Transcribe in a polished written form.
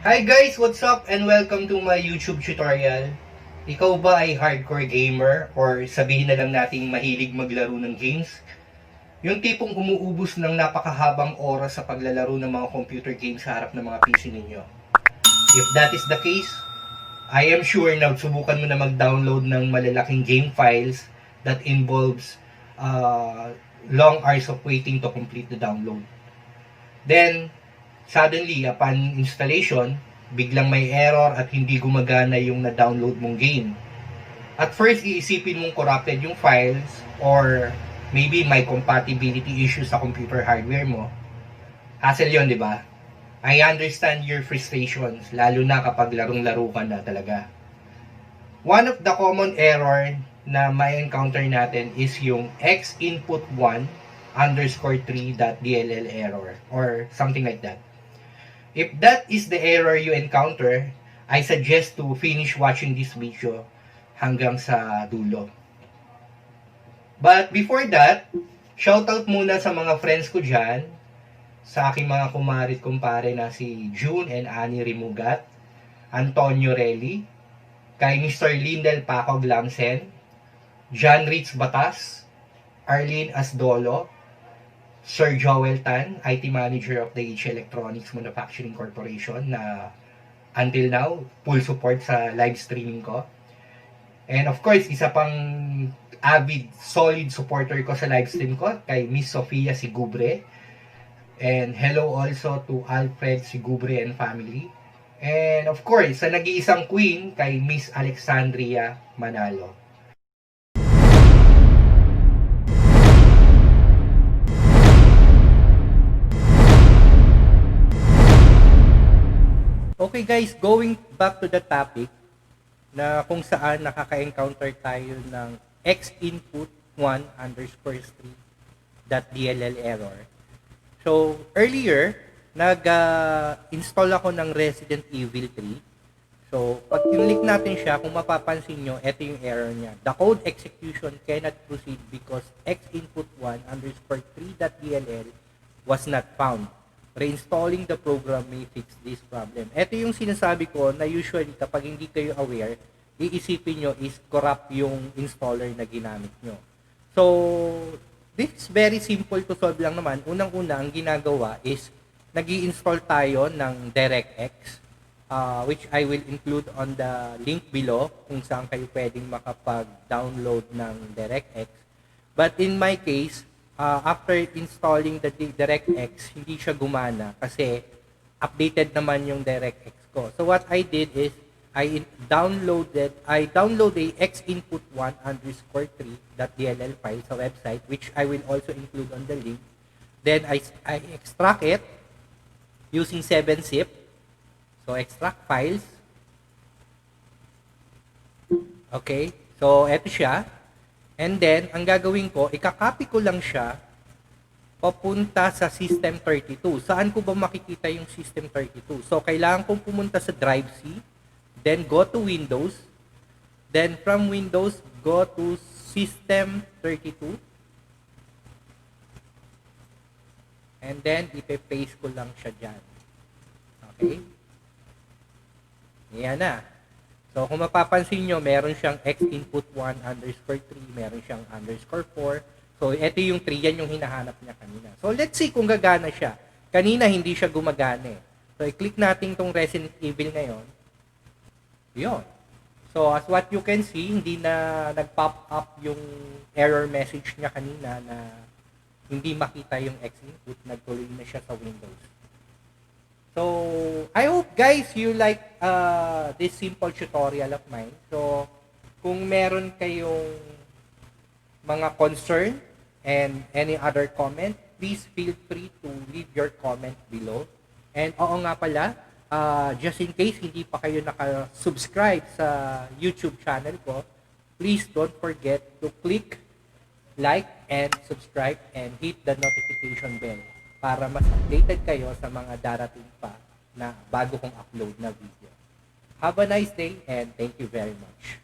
Hi guys! What's up? And welcome to my YouTube tutorial. Ikaw ba ay hardcore gamer or sabihin na lang nating mahilig maglaro ng games? Yung tipong umuubos ng napakahabang oras sa paglalaro ng mga computer games sa harap ng mga PC ninyo. If that is the case, I am sure na subukan mo na mag-download ng malalaking game files that involves long hours of waiting to complete the download. Then, suddenly, upon installation, biglang may error at hindi gumagana yung na-download mong game. At first, iisipin mong corrupted yung files or maybe may compatibility issues sa computer hardware mo. Hassle yun, di ba? I understand your frustrations, lalo na kapag larong-laro ka na talaga. One of the common error na may encounter natin is yung xinput1_3.dll error or something like that. If that is the error you encounter, I suggest to finish watching this video hanggang sa dulo. But before that, shoutout muna sa mga friends ko dyan, sa aking mga kumarit kumpare na si June and Annie Rimugat, Antonio Relli, kay Mr. Lindel Paco Glamsen, John Ritz Batas, Arlene Asdolo, Sir Joel Tan, IT Manager of the H Electronics Manufacturing Corporation na until now, full support sa live streaming ko. And of course, isa pang avid, solid supporter ko sa live stream ko kay Miss Sofia Sigubre. And hello also to Alfred Sigubre and family. And of course, sa nag-iisang queen kay Miss Alexandria Manalo. Okay guys, going back to the topic na kung saan nakaka-encounter tayo ng xinput1_3.dll error. So, earlier, nag-install ako ng Resident Evil 3. So, pag kinlik natin siya, kung mapapansin nyo, ito yung error niya. The code execution cannot proceed because xinput1_3.dll was not found. Reinstalling the program may fix this problem. Ito yung sinasabi ko na usually kapag hindi kayo aware, iisipin nyo is corrupt yung installer na ginamit nyo. So, this is very simple to solve lang naman. Unang-una, ang ginagawa is nag-i-install tayo ng DirectX, which I will include on the link below kung saan kayo pwedeng makapag-download ng DirectX. But in my case, after installing the DirectX, hindi siya gumana kasi updated naman yung DirectX ko. So what I did is, I downloaded xinput1_3.dll file sa website, which I will also include on the link. Then I extract it using 7-zip. So extract files. Okay, so eto siya. And then, ang gagawin ko, ikakopy ko lang siya papunta sa System32. Saan ko ba makikita yung System32? So, kailangan kong pumunta sa Drive C, then go to Windows, then from Windows, go to System32, and then ipe-paste ko lang siya dyan. Okay? Yan na. So, kung mapapansin nyo, meron siyang xinput1_3, meron siyang _4. So, ito yung 3, yan yung hinahanap niya kanina. So, let's see kung gagana siya. Kanina, hindi siya gumagana eh. So, i-click natin itong Resident Evil ngayon. Yun. So, as what you can see, hindi na nag-pop up yung error message niya kanina na hindi makita yung xinput, nagtuloy na siya sa Windows. So, I hope guys you like this simple tutorial of mine. So, kung meron kayong mga concern and any other comment, please feel free to leave your comment below. And oo nga pala, just in case hindi pa kayo naka-subscribe sa YouTube channel ko, please don't forget to click like and subscribe and hit the notification bell para mas updated kayo sa mga darating pa na bago kong upload na video. Have a nice day and thank you very much.